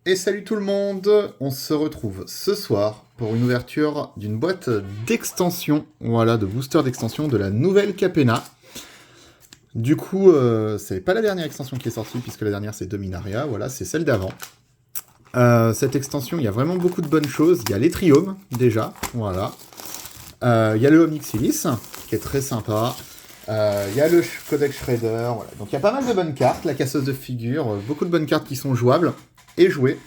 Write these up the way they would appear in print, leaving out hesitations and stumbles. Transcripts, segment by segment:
Et salut tout le monde, on se retrouve ce soir pour une ouverture d'une boîte d'extension, voilà, de booster d'extension de la nouvelle Capenna. Du coup, c'est pas la dernière extension qui est sortie, puisque la dernière c'est Dominaria, voilà, c'est celle d'avant. Cette extension, il y a vraiment beaucoup de bonnes choses. Il y a les triomes, déjà, voilà. Il y a le Omnixilis, qui est très sympa. Il y a le Codex Shredder, voilà. Donc il y a pas mal de bonnes cartes, la casseuse de figures, beaucoup de bonnes cartes qui sont jouables et jouées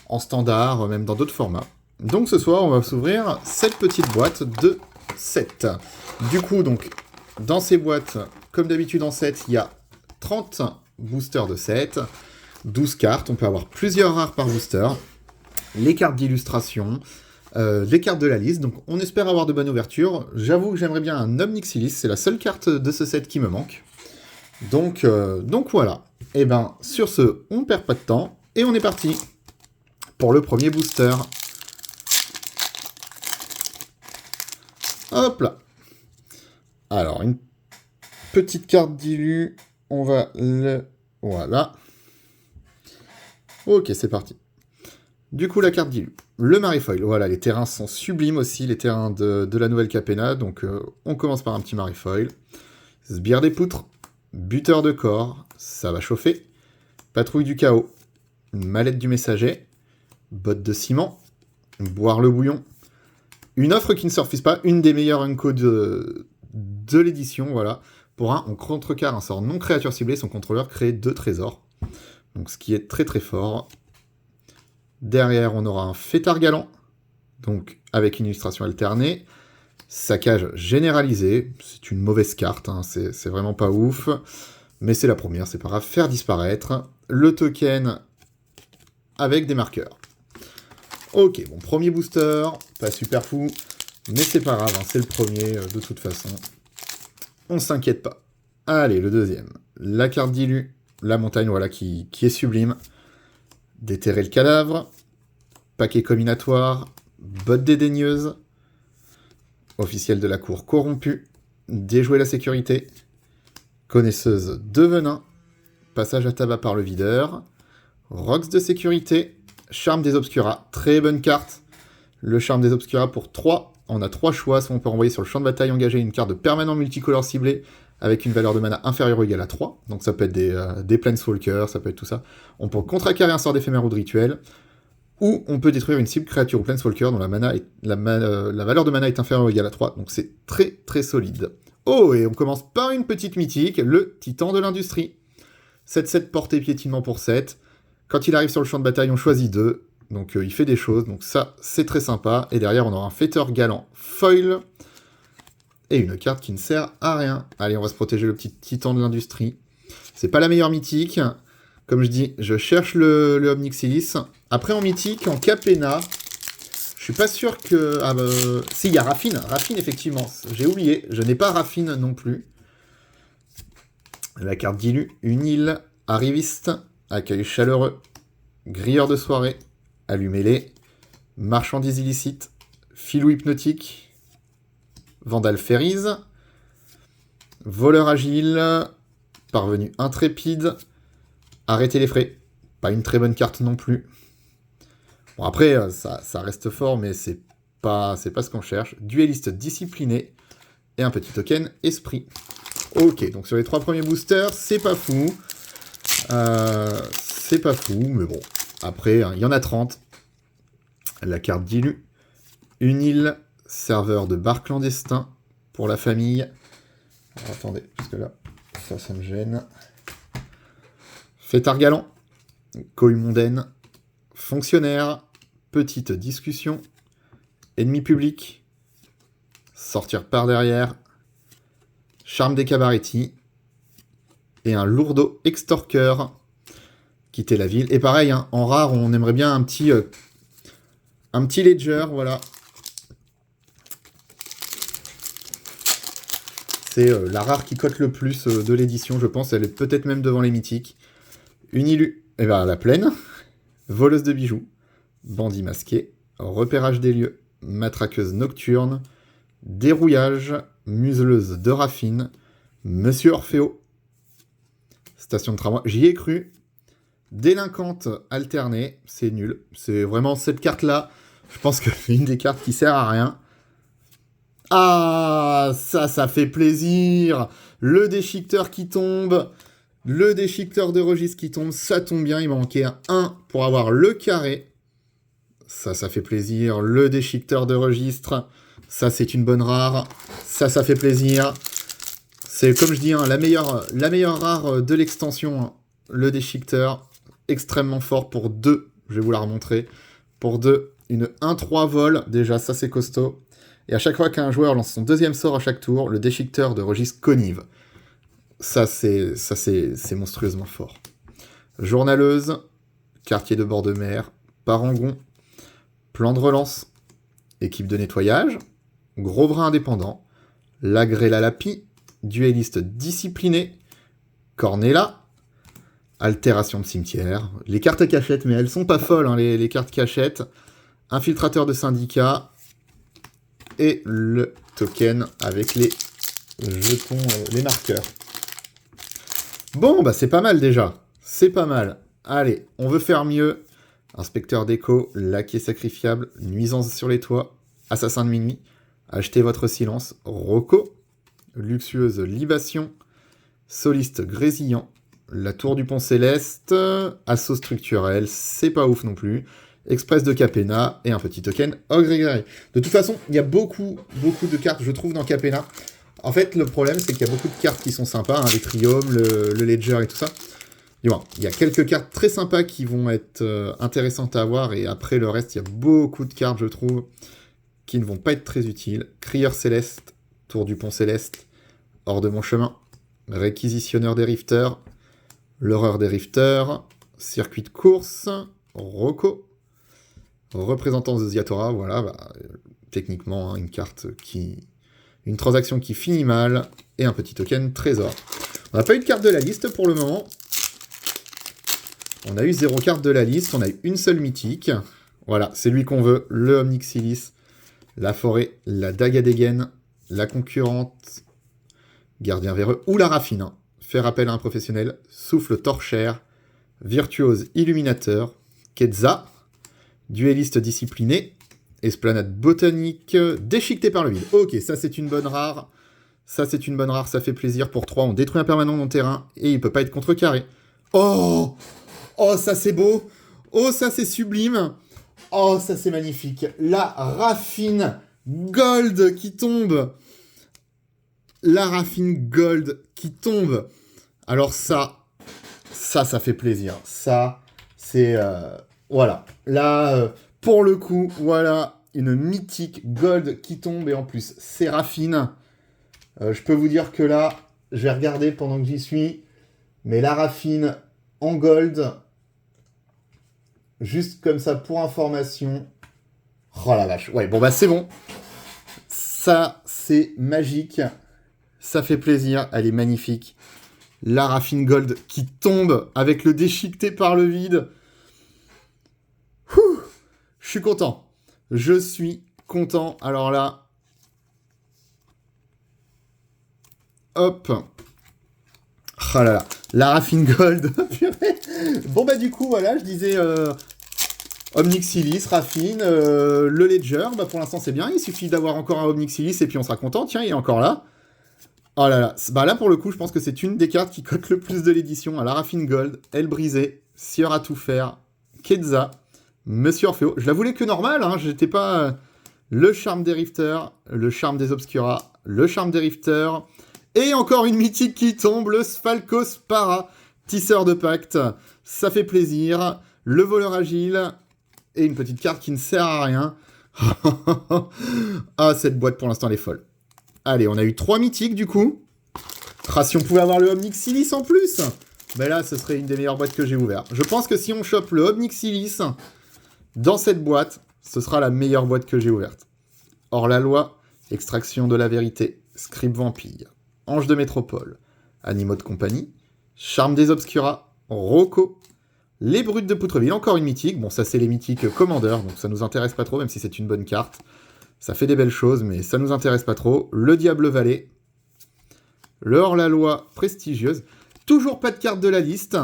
en standard, même dans d'autres formats. Donc ce soir, on va s'ouvrir cette petite boîte de 7. Du coup, donc, dans ces boîtes, comme d'habitude en 7, il y a 30 boosters de 7, 12 cartes, on peut avoir plusieurs rares par booster, les cartes d'illustration, les cartes de la liste, donc on espère avoir de bonnes ouvertures. J'avoue que j'aimerais bien un Omnixilis, c'est la seule carte de ce set qui me manque. Donc voilà. Et ben sur ce, on perd pas de temps, et on est parti pour le premier booster. Hop là. Alors, une petite carte d'illu, on va le... Voilà. Ok, c'est parti. Du coup, la carte d'illu. Le Marifoil, voilà, les terrains sont sublimes aussi, les terrains de la nouvelle Capenna, donc on commence par un petit Marifoil. Sbire des poutres, buteur de corps, ça va chauffer. Patrouille du chaos, mallette du messager, botte de ciment, boire le bouillon. Une offre qui ne surfise pas, une des meilleures Unco de l'édition, voilà. Pour un, on contrecarre un sort non créature ciblée, son contrôleur crée 2 trésors. Donc ce qui est très très fort. Derrière, on aura un fêtard galant, donc avec une illustration alternée. Saccage généralisé, c'est une mauvaise carte, hein, c'est vraiment pas ouf. Mais c'est la première, c'est pas grave. Faire disparaître. Le token avec des marqueurs. Ok, bon, premier booster, pas super fou, mais c'est pas grave, hein, c'est le premier, de toute façon. On s'inquiète pas. Allez, le deuxième. La carte d'illu, la montagne, voilà, qui est sublime. Déterrer le cadavre, paquet combinatoire, botte dédaigneuse, officiel de la cour corrompu, déjouer la sécurité, connaisseuse de venin, passage à tabac par le videur, Rox de sécurité, charme des obscuras, très bonne carte. Le charme des obscuras pour 3, on a 3 choix, soit on peut envoyer sur le champ de bataille engagé une carte de permanent multicolore ciblé avec une valeur de mana inférieure ou égale à 3, donc ça peut être des Planeswalkers, ça peut être tout ça. On peut contrecarrer un sort d'éphémère ou de rituel, ou on peut détruire une cible créature ou Planeswalker dont la valeur de mana est inférieure ou égale à 3, donc c'est très très solide. Oh, et on commence par une petite mythique, le Titan de l'Industrie. 7-7 portée piétinement pour 7. Quand il arrive sur le champ de bataille, on choisit 2. Donc il fait des choses, donc ça c'est très sympa. Et derrière on aura un fêteur galant foil. Et une carte qui ne sert à rien. Allez, on va se protéger le petit titan de l'industrie. C'est pas la meilleure mythique. Comme je dis, je cherche le Omnixilis. Après en mythique, en Capenna, je suis pas sûr que... Ah bah... Si, il y a Raffine. Raffine, effectivement. J'ai oublié. Je n'ai pas Raffine non plus. La carte d'illu. Une île. Arriviste. Accueil chaleureux. Grilleur de soirée. Allumez-les. Marchandise illicite. Filou hypnotique. Vandal Ferrise. Voleur agile. Parvenu intrépide. Arrêtez les frais. Pas une très bonne carte non plus. Bon, après, ça reste fort, mais c'est pas ce qu'on cherche. Dueliste discipliné. Et un petit token esprit. Ok, donc sur les 3 premiers boosters, c'est pas fou. C'est pas fou, mais bon. Après, il y en a 30. La carte d'illu. Une île, serveur de bar clandestin pour la famille. Alors, attendez, parce que là, ça me gêne. Fêtard galant. Cohue mondaine. Fonctionnaire. Petite discussion. Ennemi public. Sortir par derrière. Charme des cabarettis. Et un lourdeau extorqueur. Quitter la ville. Et pareil, hein, en rare, on aimerait bien un petit ledger, voilà. C'est la rare qui cote le plus de l'édition, je pense. Elle est peut-être même devant les mythiques. Une illu, et ben la plaine. Voleuse de bijoux. Bandit masqué. Repérage des lieux. Matraqueuse nocturne. Dérouillage. Museleuse de raffine. Monsieur Orfeo. Station de tramway. J'y ai cru. Délinquante alternée, c'est nul. C'est vraiment cette carte-là. Je pense que c'est une des cartes qui sert à rien. Ah, ça fait plaisir. Le déchiqueteur qui tombe. Le déchiqueteur de registre qui tombe. Ça tombe bien, il m'a manqué un 1 pour avoir le carré. Ça fait plaisir. Le déchiqueteur de registre. Ça, c'est une bonne rare. Ça fait plaisir. C'est, comme je dis, hein, la meilleure rare de l'extension. Hein. Le déchiqueteur. Extrêmement fort pour 2. Je vais vous la remontrer. Pour 2, une 1-3 vol. Déjà, ça, c'est costaud. Et à chaque fois qu'un joueur lance son deuxième sort à chaque tour, le déchiqueteur de registre connive. Ça, c'est monstrueusement fort. Journaleuse. Quartier de bord de mer. Parangon. Plan de relance. Équipe de nettoyage. Gros bras indépendant. Lagrella Lapi. Duelliste discipliné. Cornella. Altération de cimetière. Les cartes cachettes, mais elles sont pas folles, hein, les cartes cachettes. Infiltrateur de syndicat. Et le token avec les jetons, les marqueurs. Bon, bah c'est pas mal déjà. C'est pas mal. Allez, on veut faire mieux. Inspecteur d'écho, laquais sacrifiable, nuisance sur les toits, assassin de minuit, achetez votre silence, Rocco, luxueuse libation, soliste grésillant, la tour du pont céleste, assaut structurel, c'est pas ouf non plus, express de Capenna et un petit token ogre égaré. De toute façon, il y a beaucoup de cartes, je trouve, dans Capenna. En fait, le problème, c'est qu'il y a beaucoup de cartes qui sont sympas, hein, les triomes, le ledger et tout ça. Et bon, il y a quelques cartes très sympas qui vont être intéressantes à avoir, et après le reste, il y a beaucoup de cartes, je trouve, qui ne vont pas être très utiles. Crieur céleste, tour du pont céleste, hors de mon chemin, réquisitionneur des rifters, l'horreur des rifters, circuit de course, Rocco, représentant de Ziatora, voilà, bah, techniquement, hein, une transaction qui finit mal, et un petit token trésor. On n'a pas eu de carte de la liste pour le moment. On a eu 0 carte de la liste, on a eu une seule mythique. Voilà, c'est lui qu'on veut, le Omnixilis, la forêt, la dague à dégaine, la concurrente, gardien véreux, ou la raffine. Hein. Faire appel à un professionnel, souffle torchère, virtuose illuminateur, Quetzal, duelliste discipliné, esplanade botanique, déchiqueté par le vide. Ok, ça c'est une bonne rare. Ça c'est une bonne rare, ça fait plaisir. Pour 3, on détruit un permanent dans le terrain et il peut pas être contrecarré. Oh! Oh, ça c'est beau! Oh, ça c'est sublime! Oh, ça c'est magnifique! La raffine gold qui tombe! La raffine gold qui tombe! Alors ça fait plaisir. Ça, c'est... voilà. Là, pour le coup, voilà, une mythique gold qui tombe, et en plus, c'est raffine. Je peux vous dire que là, je vais regarder pendant que j'y suis, mais la raffine en gold, juste comme ça pour information. Oh la vache, ouais, bon bah c'est bon. Ça, c'est magique. Ça fait plaisir, elle est magnifique. La raffine gold qui tombe avec le déchiqueté par le vide. Ouh, je suis content. Je suis content. Alors là, hop. Oh là là, la raffine gold. Bon bah du coup, voilà, je disais Omnixilis, raffine, le ledger. Bah pour l'instant c'est bien, il suffit d'avoir encore un Omnixilis et puis on sera content. Tiens, il est encore là. Oh là là, bah là pour le coup, je pense que c'est une des cartes qui cote le plus de l'édition. À la raffine gold, aile brisée, sieur à tout faire, Quetzal, Monsieur Orfeo. Je la voulais que normal, hein, j'étais pas... le charme des rifters, le charme des obscuras, le charme des rifters, et encore une mythique qui tombe, le Sphalkos Para, tisseur de pacte. Ça fait plaisir. Le voleur agile, et une petite carte qui ne sert à rien. Ah, cette boîte pour l'instant elle est folle. Allez, on a eu 3 mythiques du coup. Ah, si on pouvait avoir le Omnixilis en plus, ben là, ce serait une des meilleures boîtes que j'ai ouvertes. Je pense que si on chope le Omnixilis dans cette boîte, ce sera la meilleure boîte que j'ai ouverte. Hors la loi, extraction de la vérité, scribe vampire, ange de métropole, animaux de compagnie, charme des obscuras, Rocco, les brutes de Poutreville, encore une mythique. Bon, ça c'est les mythiques commandeurs, donc ça nous intéresse pas trop, même si c'est une bonne carte. Ça fait des belles choses, mais ça nous intéresse pas trop. Le Diable Valet. Le hors-la-loi prestigieuse. Toujours pas de carte de la liste.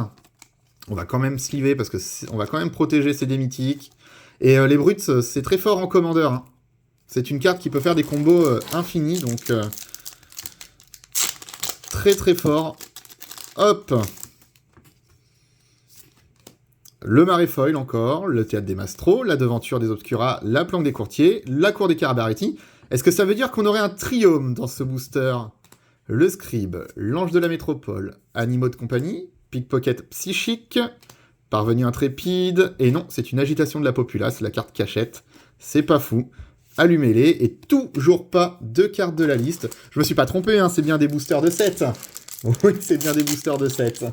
On va quand même sliver parce que on va quand même protéger ces dés mythiques. Et les brutes, c'est très fort en commandeur. Hein. C'est une carte qui peut faire des combos infinis, donc très très fort. Hop. Le Maréfoil encore, le Théâtre des Mastros, la Devanture des Obscuras, la Planque des Courtiers, la Cour des Carabaretti. Est-ce que ça veut dire qu'on aurait un triome dans ce booster? Le Scribe, l'Ange de la Métropole, Animaux de compagnie, Pickpocket Psychique, Parvenu Intrépide, et non, c'est une agitation de la populace, la carte cachette, c'est pas fou. Allumez-les, et toujours pas de cartes de la liste. Je me suis pas trompé, hein, c'est bien des boosters de 7. Oui, c'est bien des boosters de 7.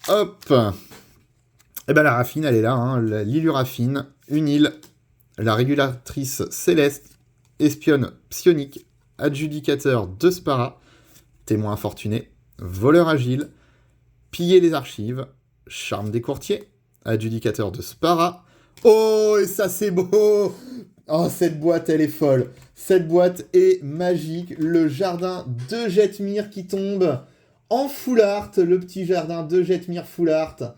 Hop. Et ben la Raffine, elle est là, hein, l'Illuraffine, une île, la Régulatrice Céleste, Espionne Psionique, Adjudicateur de Spara, Témoin infortuné, Voleur agile, Piller les archives, Charme des courtiers, Adjudicateur de Spara. Oh, et ça c'est beau! Oh, cette boîte, elle est folle. Cette boîte est magique. Le jardin de Jetmir qui tombe en full art. Le petit jardin de Jetmir full art.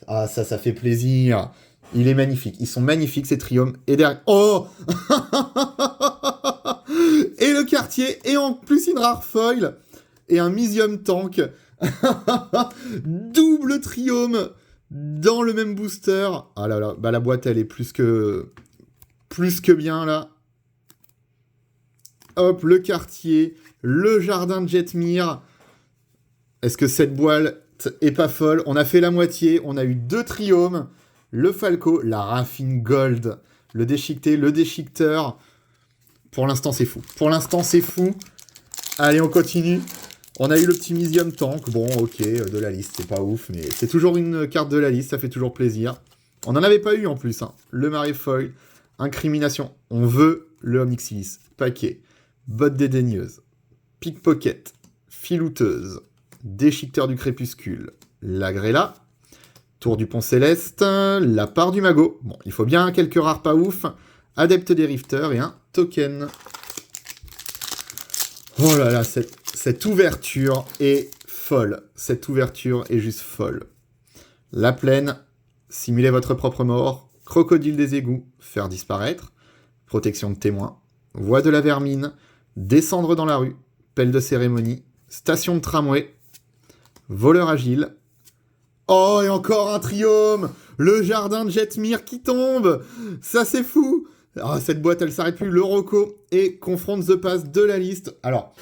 Ah, ça fait plaisir. Il est magnifique. Ils sont magnifiques, ces triomes. Et derrière... Oh. Et le quartier. Et en plus, une rare foil. Et un Misium Tank. Double triome dans le même booster. Ah là là. Bah, la boîte, elle est plus que bien, là. Hop, le quartier. Le jardin de Jetmir. Est-ce que cette boîte est pas folle? On a fait la moitié. On a eu 2 triomes. Le Falco, la Raffine Gold, le Déchiqueté, le Déchiqueteur. Pour l'instant, c'est fou. Pour l'instant, c'est fou. Allez, on continue. On a eu le petit Misium Tank. Bon, ok, de la liste, c'est pas ouf, mais c'est toujours une carte de la liste, ça fait toujours plaisir. On n'en avait pas eu en plus. Hein. Le Maréfoil, Incrimination. On veut le Omnixilis. Paquet. Botte dédaigneuse. Pickpocket. Filouteuse. Déchiqueteur du crépuscule. La Grella. Tour du Pont Céleste, la part du Magot. Bon, il faut bien quelques rares pas ouf. Adepte des Rifters et un token. Oh là là, cette ouverture est folle. Cette ouverture est juste folle. La plaine, simulez votre propre mort. Crocodile des égouts, faire disparaître. Protection de témoin. Voie de la vermine. Descendre dans la rue. Pelle de cérémonie. Station de tramway. Voleur agile. Oh, et encore un triome! Le jardin de Jetmir qui tombe! Ça, c'est fou! Oh, cette boîte, elle s'arrête plus. Le Rocco et Confront the Pass de la liste. Alors,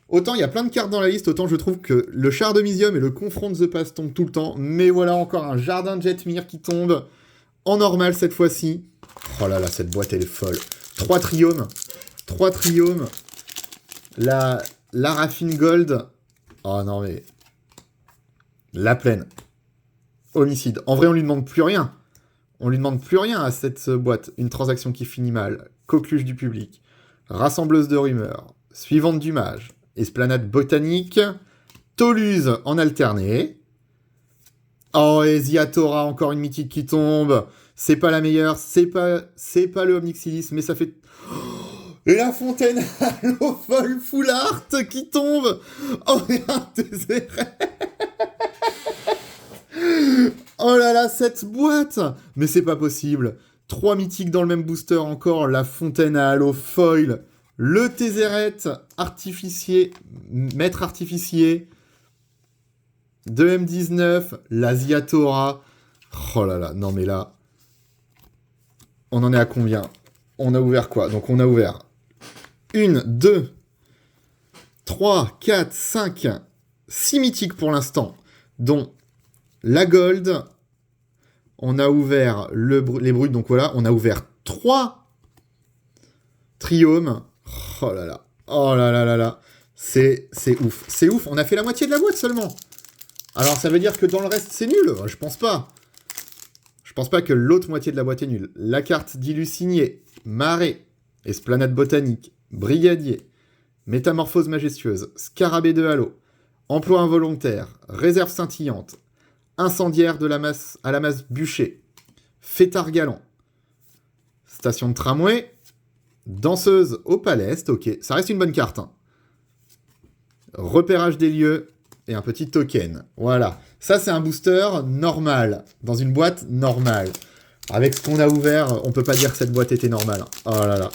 autant il y a plein de cartes dans la liste, autant je trouve que le Char de Misium et le Confront the Pass tombent tout le temps. Mais voilà encore un jardin de Jetmir qui tombe en normal cette fois-ci. Oh là là, cette boîte, elle est folle. 3 triomes. 3 triomes. La Raffine Gold. Oh non, mais... La plaine. Homicide. En vrai, on lui demande plus rien. On lui demande plus rien à cette boîte. Une transaction qui finit mal. Coqueluche du public. Rassembleuse de rumeurs. Suivante du mage. Esplanade botanique. Toluse en alterné. Oh, et Ziatora, encore une mythique qui tombe. C'est pas la meilleure. C'est pas le Omnixilis, mais ça fait... Et la fontaine à l'eau folle full art qui tombe. Oh, et un Tézéret. Oh là là, cette boîte! Mais c'est pas possible. 3 mythiques dans le même booster encore. La fontaine à halo foil. Le Tézéret artificier. Maître artificier. 2M19. La Ziatora. Oh là là, non mais là... On en est à combien? On a ouvert quoi? Donc on a ouvert 1, 2, 3, 4, 5, 6 mythiques pour l'instant. Dont... La Gold, on a ouvert les brutes, donc voilà, on a ouvert 3 triomes. Oh là là, oh là là là là, c'est ouf, c'est ouf, on a fait la moitié de la boîte seulement. Alors ça veut dire que dans le reste c'est nul? Je pense pas. Je pense pas que l'autre moitié de la boîte est nulle. La carte d'Illusigné, Marée, Esplanade botanique, Brigadier, Métamorphose majestueuse, Scarabée de halo, Emploi involontaire, Réserve scintillante, Incendiaire de la masse à la masse bûcher. Fêtard galant. Station de tramway. Danseuse au paleste. Ok, ça reste une bonne carte. Hein. Repérage des lieux. Et un petit token. Voilà. Ça, c'est un booster normal, dans une boîte normale. Avec ce qu'on a ouvert, on peut pas dire que cette boîte était normale. Oh là là,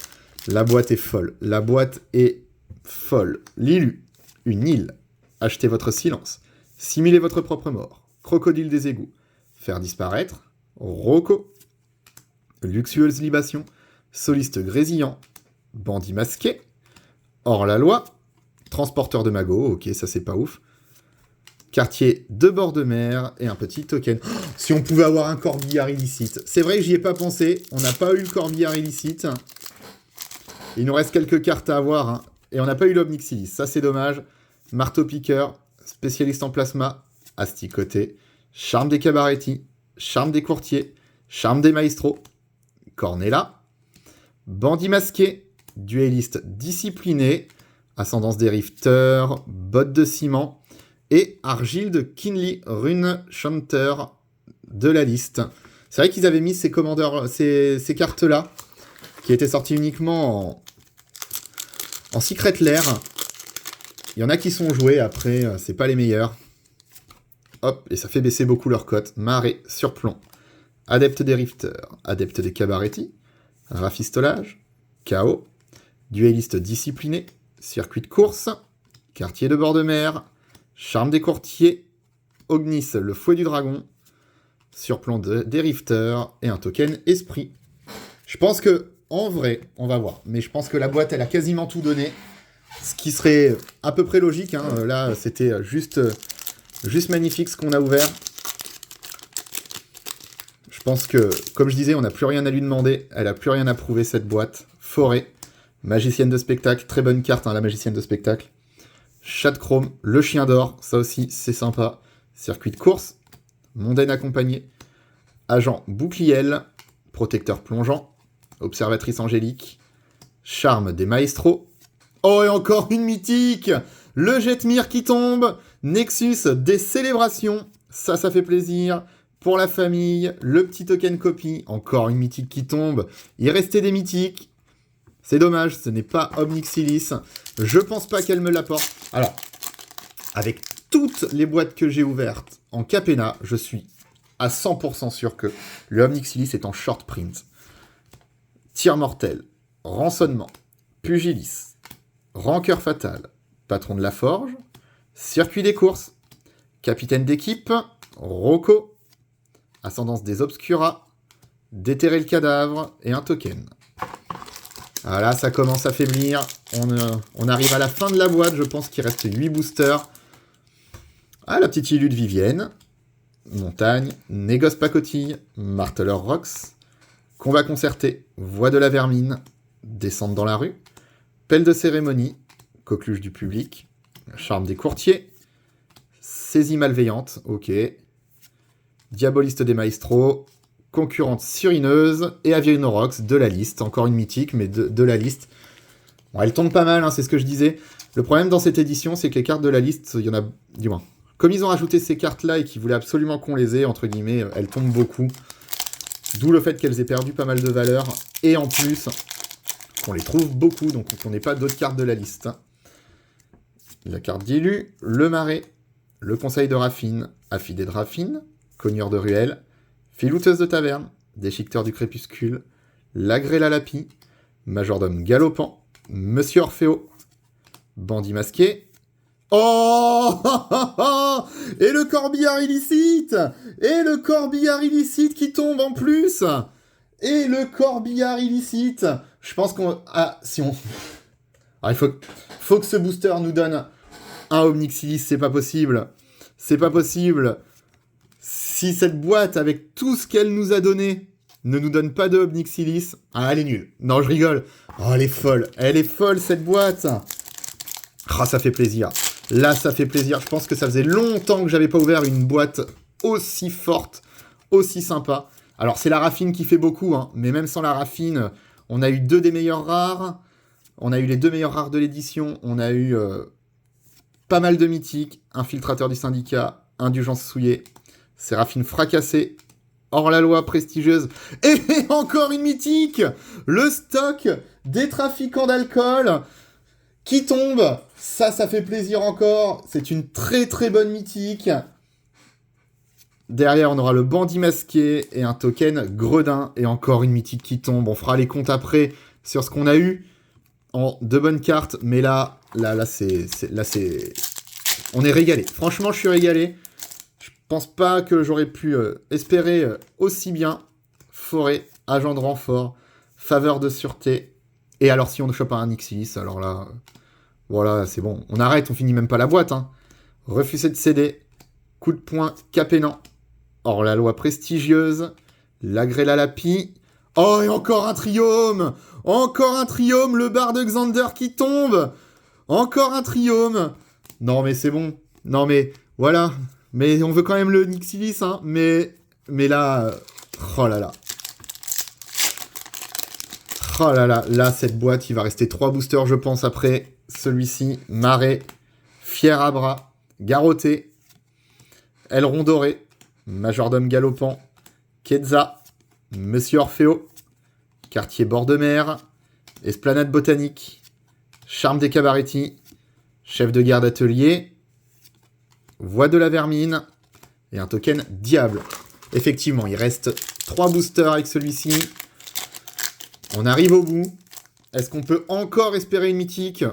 la boîte est folle. La boîte est folle. Lilu, une île. Achetez votre silence. Simulez votre propre mort. Crocodile des égouts. Faire disparaître. Rocco. Luxueuse libation. Soliste grésillant. Bandit masqué. Hors-la-loi. Transporteur de magot. Ok, ça c'est pas ouf. Quartier de bord de mer et un petit token. Oh, si on pouvait avoir un corbillard illicite. C'est vrai que j'y ai pas pensé. On n'a pas eu le corbillard illicite. Il nous reste quelques cartes à avoir. Hein. Et on n'a pas eu l'Omnixilis. Ça, c'est dommage. Marteau-piqueur. Spécialiste en plasma. Asticoté. Charme des cabaretti. Charme des courtiers. Charme des maestros. Cornella. Bandit masqué. Duelliste discipliné. Ascendance des rifters. Botte de ciment. Et Argile de Kinley, Rune Chanter de la liste. C'est vrai qu'ils avaient mis ces commandeurs, ces cartes-là, qui étaient sorties uniquement en Secret Lair. Il y en a qui sont joués, après, c'est pas les meilleurs. Hop, et ça fait baisser beaucoup leur cote. Marée, surplomb. Adepte des rifters, adepte des cabaretti, rafistolage, chaos, duelliste discipliné, circuit de course, quartier de bord de mer, charme des courtiers, Ognis, le fouet du dragon, surplomb des rifters et un token esprit. Je pense que, en vrai, on va voir, mais je pense que la boîte, elle a quasiment tout donné, ce qui serait à peu près logique. Hein. Là, c'était juste magnifique ce qu'on a ouvert. Je pense que, comme je disais, on n'a plus rien à lui demander, elle n'a plus rien à prouver, cette boîte. Forêt, magicienne de spectacle, très bonne carte, hein, la magicienne de spectacle. Chat de chrome, le chien d'or, ça aussi c'est sympa. Circuit de course, mondaine accompagnée, agent boucliel, protecteur plongeant, observatrice angélique, charme des maestros. Oh, et encore une mythique, le Jetmir qui tombe, Nexus des célébrations, ça fait plaisir. Pour la famille, le petit token copie, encore une mythique qui tombe. Il restait des mythiques. C'est dommage, ce n'est pas Omnixilis. Je pense pas qu'elle me l'apporte. Alors, avec toutes les boîtes que j'ai ouvertes en Capenna, je suis à 100% sûr que le Omnixilis est en short print. Tir mortel, rançonnement, pugilis, rancœur fatal, patron de la forge, circuit des courses, capitaine d'équipe, Rocco, ascendance des obscuras, déterrer le cadavre et un token. Voilà, ça commence à faiblir. On arrive à la fin de la boîte. Je pense qu'il reste 8 boosters. Ah, la petite Ilu de Vivienne. Montagne. Négoce pacotille. Marteleur Rox. Combat concerté. Voix de la vermine. Descente dans la rue. Pelle de cérémonie. Coqueluche du public. Charme des courtiers. Saisie malveillante. Ok. Diaboliste des maestros. Concurrente surineuse et Avianorox de la liste. Encore une mythique, mais de la liste. Bon, elle tombe pas mal, hein, c'est ce que je disais. Le problème dans cette édition, c'est que les cartes de la liste, il y en a... Du moins, comme ils ont rajouté ces cartes-là et qu'ils voulaient absolument qu'on les ait, entre guillemets, elles tombent beaucoup. D'où le fait qu'elles aient perdu pas mal de valeur. Et en plus, qu'on les trouve beaucoup, donc on n'ait pas d'autres cartes de la liste. La carte d'Ilu, le Marais, le Conseil de Raffine, Affidé de Raffine, Cogneur de Ruelle, Filouteuse de taverne, Déchiqueteur du crépuscule, Lagré la lapie, Majordome galopant, Monsieur Orfeo, Bandit masqué. Oh et le corbillard illicite. Et le corbillard illicite qui tombe en plus. Et le corbillard illicite. Je pense qu'on... Ah, si on... Alors, il faut que ce booster nous donne un Omnixilis, c'est pas possible. C'est pas possible. Si cette boîte, avec tout ce qu'elle nous a donné, ne nous donne pas de Omnixilis, ah, elle est nulle. Non, je rigole. Oh, elle est folle. Elle est folle, cette boîte. Ah, ça fait plaisir. Là, ça fait plaisir. Je pense que ça faisait longtemps que j'avais pas ouvert une boîte aussi forte, aussi sympa. Alors, c'est la raffine qui fait beaucoup, hein, mais même sans la raffine, on a eu 2 des meilleurs rares. On a eu les 2 meilleurs rares de l'édition. On a eu pas mal de mythiques. Infiltrateur du syndicat, Indulgence souillée, Séraphine fracassée, hors-la-loi prestigieuse, et encore une mythique, le stock des trafiquants d'alcool qui tombe. Ça fait plaisir encore. C'est une très très bonne mythique. Derrière, on aura le bandit masqué et un token gredin. Et encore une mythique qui tombe. On fera les comptes après sur ce qu'on a eu en 2 bonnes cartes. Mais là, c'est... On est régalé. Franchement, je suis régalé. Je pense pas que j'aurais pu espérer aussi bien. Forêt, agent de renfort, faveur de sûreté. Et alors, si on ne chope pas un Nixilis, alors là... voilà, c'est bon. On arrête, on finit même pas la boîte. Hein. Refuser de céder. Coup de poing capénant. Hors la loi prestigieuse. Lagrella Lapi. Oh, et encore un triome. Encore un triome, le bar de Xander qui tombe. Encore un triome. Non, mais c'est bon. Non, mais voilà. Mais on veut quand même le Nixilis, hein. Mais là... oh là là. Oh là là. Là, cette boîte, il va rester 3 boosters, je pense, après celui-ci. Marais. Fier à bras. Garrotté. Aileron doré. Majordome galopant. Quetzal. Monsieur Orfeo. Quartier bord de mer. Esplanade botanique. Charme des cabaretti. Chef de garde atelier. Voix de la vermine. Et un token diable. Effectivement, il reste 3 boosters avec celui-ci. On arrive au bout. Est-ce qu'on peut encore espérer une mythique?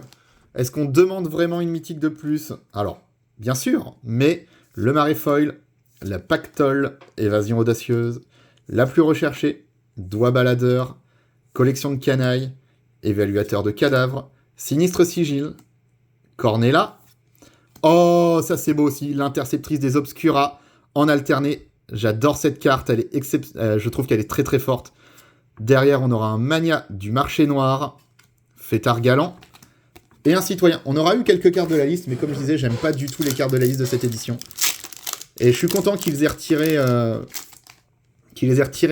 Est-ce qu'on demande vraiment une mythique de plus? Alors, bien sûr, mais le Maréfoil, la Pactole, évasion audacieuse, la plus recherchée, doigt baladeur, collection de canailles, évaluateur de cadavres, sinistre sigil, Cornella. Oh, ça c'est beau aussi, l'interceptrice des Obscuras, en alterné. J'adore cette carte, elle est je trouve qu'elle est très très forte. Derrière, on aura un mania du marché noir, fêtard galant, et un citoyen. On aura eu quelques cartes de la liste, mais comme je disais, j'aime pas du tout les cartes de la liste de cette édition. Et je suis content qu'ils les aient retirées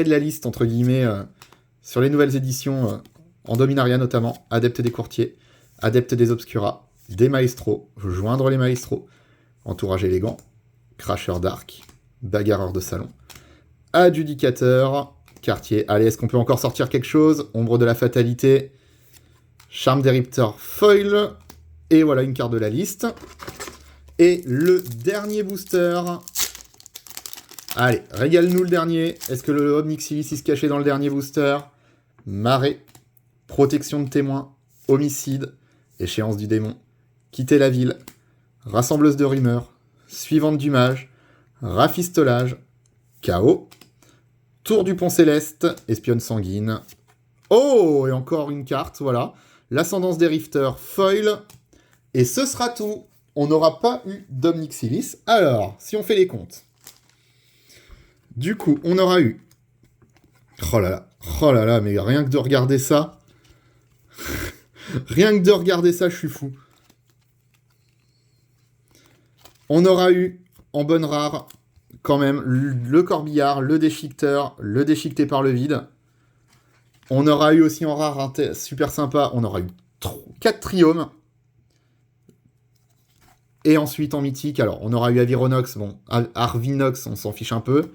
de la liste, entre guillemets, sur les nouvelles éditions, en Dominaria notamment, Adepte des courtiers, Adepte des Obscuras, des maestros, joindre les maestros, entourage élégant, cracheur d'arc, bagarreur de salon, adjudicateur, quartier. Allez, est-ce qu'on peut encore sortir quelque chose? Ombre de la fatalité, charme des Riptors foil, et voilà une carte de la liste. Et le dernier booster. Allez, régale-nous le dernier. Est-ce que le Omnixilis se cachait dans le dernier booster? Marée, protection de témoins, homicide, échéance du démon, quitter la ville, rassembleuse de rumeurs, suivante du mage, rafistolage, chaos, tour du pont céleste, espionne sanguine. Oh, et encore une carte, voilà. L'ascendance des rifters, foil. Et ce sera tout. On n'aura pas eu d'Omnixilis. Alors, si on fait les comptes. Du coup, on aura eu... oh là là, mais rien que de regarder ça... rien que de regarder ça, je suis fou. On aura eu, en bonne rare, quand même, le corbillard, le déchiqueteur, le déchiqueté par le vide. On aura eu aussi en rare, super sympa, on aura eu 4 triomes. Et ensuite en mythique, alors on aura eu Avironox, bon, Arvinox, on s'en fiche un peu.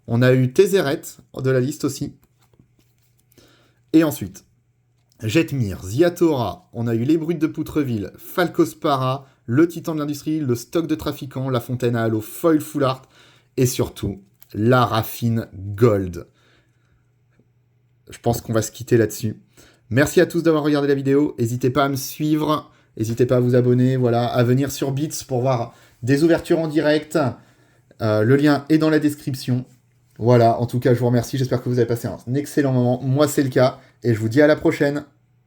On a eu Tézéret de la liste aussi. Et ensuite, Jetmir, Ziatora, on a eu les Brutes de Poutreville, Falcospara, le Titan de l'Industrie, le Stock de Trafiquants, la Fontaine à Halo, Foil Full Art, et surtout, la Raffine Gold. Je pense qu'on va se quitter là-dessus. Merci à tous d'avoir regardé la vidéo. N'hésitez pas à me suivre. N'hésitez pas à vous abonner, voilà, à venir sur Bits pour voir des ouvertures en direct. Le lien est dans la description. Voilà, en tout cas, je vous remercie. J'espère que vous avez passé un excellent moment. Moi, c'est le cas. Et je vous dis à la prochaine.